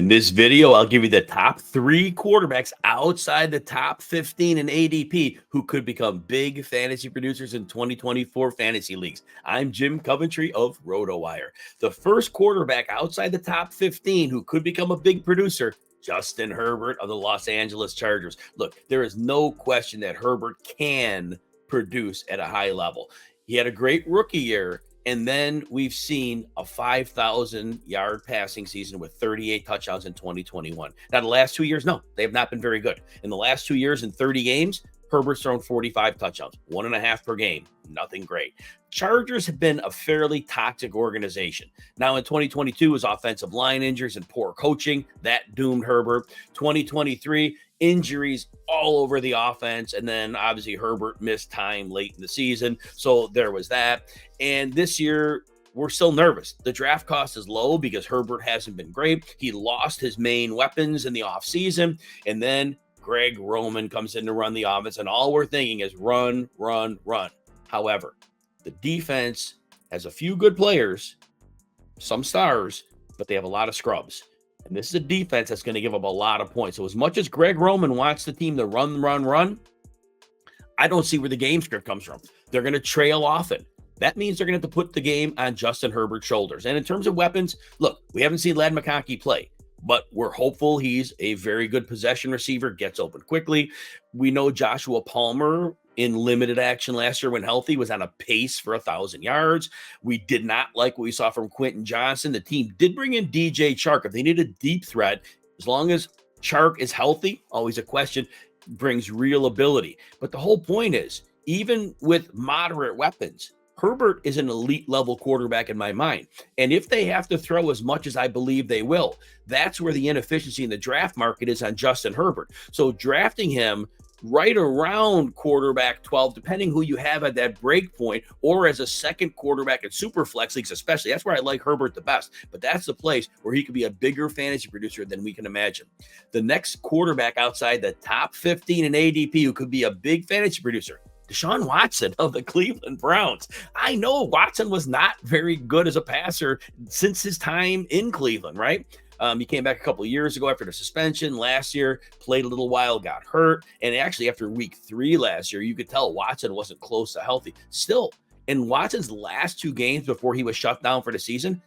In this video, I'll give you the top 3 quarterbacks outside the top 15 in ADP who could become big fantasy producers in 2024 fantasy leagues. I'm Jim Coventry of RotoWire. The first quarterback outside the top 15 who could become a big producer, Justin Herbert of the Los Angeles Chargers. Look, there is no question that Herbert can produce at a high level. He had a great rookie year. And then we've seen a 5,000-yard passing season with 38 touchdowns in 2021. Now, the last 2 years, no, they have not been very good. In the last 2 years, in 30 games, Herbert's thrown 45 touchdowns, 1.5 per game. Nothing great. Chargers have been a fairly toxic organization. Now, in 2022, his offensive line injuries and poor coaching, that doomed Herbert. 2023, injuries all over the offense. And then obviously Herbert missed time late in the season. So there was that. And this year, we're still nervous. The draft cost is low because Herbert hasn't been great. He lost his main weapons in the offseason. And then Greg Roman comes in to run the offense. And all we're thinking is run, run, run. However, the defense has a few good players, some stars, but they have a lot of scrubs. And this is a defense that's going to give up a lot of points. So as much as Greg Roman wants the team to run, run, run, I don't see where the game script comes from. They're going to trail often. That means they're going to have to put the game on Justin Herbert's shoulders. And in terms of weapons, look, we haven't seen Ladd McConkey play, but we're hopeful he's a very good possession receiver, gets open quickly. We know Joshua Palmer in limited action last year when healthy was on a pace for 1,000 yards. We did not like what we saw from Quentin Johnson. The team did bring in DJ Chark. If they need a deep threat, as long as Chark is healthy, always a question, brings real ability. But the whole point is, even with moderate weapons, Herbert is an elite level quarterback in my mind. And if they have to throw as much as I believe they will, that's where the inefficiency in the draft market is on Justin Herbert. So drafting him right around quarterback 12, depending who you have at that break point, or as a second quarterback in super flex leagues, especially. That's where I like Herbert the best. But that's the place where he could be a bigger fantasy producer than we can imagine. The next quarterback outside the top 15 in ADP who could be a big fantasy producer, Deshaun Watson of the Cleveland Browns. I know Watson was not very good as a passer since his time in Cleveland, right? He came back a couple of years ago after the suspension. Last year, played a little while, got hurt. And actually, after week 3 last year, you could tell Watson wasn't close to healthy. Still, in Watson's last 2 games before he was shut down for the season,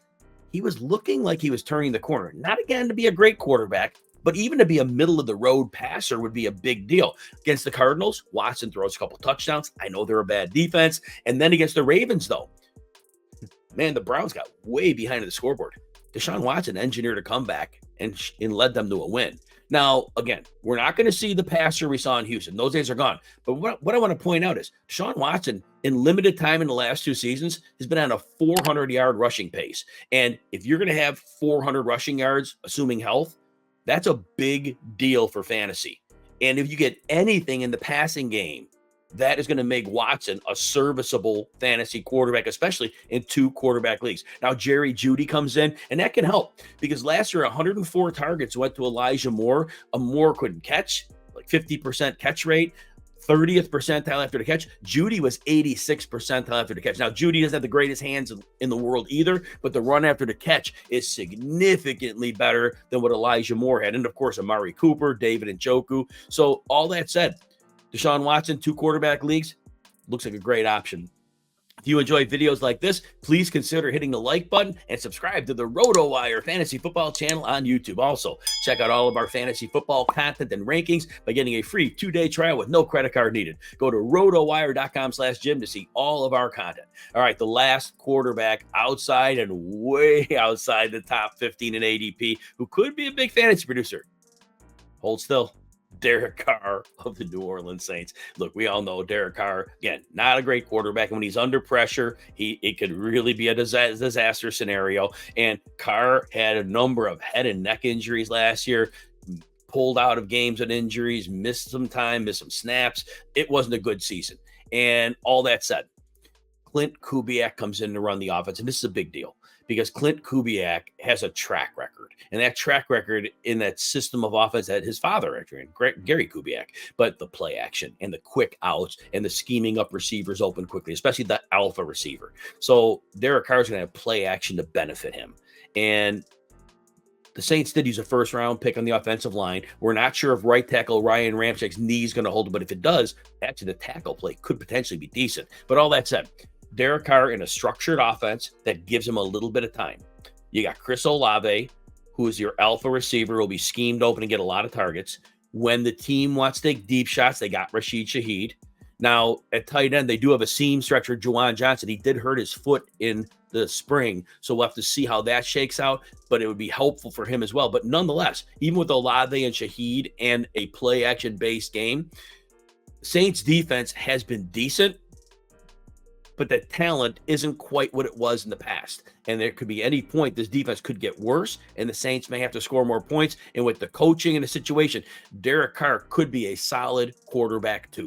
he was looking like he was turning the corner. Not again to be a great quarterback, but even to be a middle-of-the-road passer would be a big deal. Against the Cardinals, Watson throws a couple touchdowns. I know they're a bad defense. And then against the Ravens, though, man, the Browns got way behind the scoreboard. Deshaun Watson engineered a comeback and led them to a win. Now, again, we're not going to see the passer we saw in Houston. Those days are gone. But what I want to point out is Deshaun Watson, in limited time in the last 2 seasons, has been on a 400-yard rushing pace. And if you're going to have 400 rushing yards, assuming health, that's a big deal for fantasy. And if you get anything in the passing game, that is going to make Watson a serviceable fantasy quarterback, especially in 2 quarterback leagues. Now, Jerry Jeudy comes in, and that can help because last year, 104 targets went to Elijah Moore. Moore couldn't catch, like 50% catch rate, 30th percentile after the catch. Jeudy was 86th percentile after the catch. Now, Jeudy doesn't have the greatest hands in the world either, but the run after the catch is significantly better than what Elijah Moore had. And, of course, Amari Cooper, David Njoku. So, all that said, Deshaun Watson, 2 quarterback leagues, looks like a great option. If you enjoy videos like this, please consider hitting the like button and subscribe to the RotoWire Fantasy Football channel on YouTube. Also, check out all of our fantasy football content and rankings by getting a free 2-day trial with no credit card needed. Go to rotowire.com/Jim to see all of our content. All right, the last quarterback outside and way outside the top 15 in ADP who could be a big fantasy producer. Hold still. Derek Carr of the New Orleans Saints. Look, we all know Derek Carr, again, not a great quarterback. And when he's under pressure, it could really be a disaster scenario. And Carr had a number of head and neck injuries last year, pulled out of games with injuries, missed some time, missed some snaps. It wasn't a good season. And all that said, Clint Kubiak comes in to run the offense. And this is a big deal because Clint Kubiak has a track record. And that track record in that system of offense that his father actually, Gary Kubiak, but the play action and the quick outs and the scheming up receivers open quickly, especially the alpha receiver. So Derek Carr is going to have play action to benefit him. And The Saints did use a first-round pick on the offensive line. We're not sure if right tackle Ryan Ramczyk's knee is going to hold him, but if it does, actually the tackle play could potentially be decent. But all that said, Derek Carr in a structured offense that gives him a little bit of time. You got Chris Olave, who is your alpha receiver, will be schemed open and get a lot of targets. When the team wants to take deep shots, they got Rashid Shaheed. Now, at tight end, they do have a seam stretcher, Juwan Johnson. He did hurt his foot in the spring, so we'll have to see how that shakes out, but it would be helpful for him as well. But nonetheless, even with Olave and Shaheed and a play-action-based game, Saints defense has been decent, but the talent isn't quite what it was in the past. And there could be any point this defense could get worse, and the Saints may have to score more points. And with the coaching and the situation, Derek Carr could be a solid quarterback too.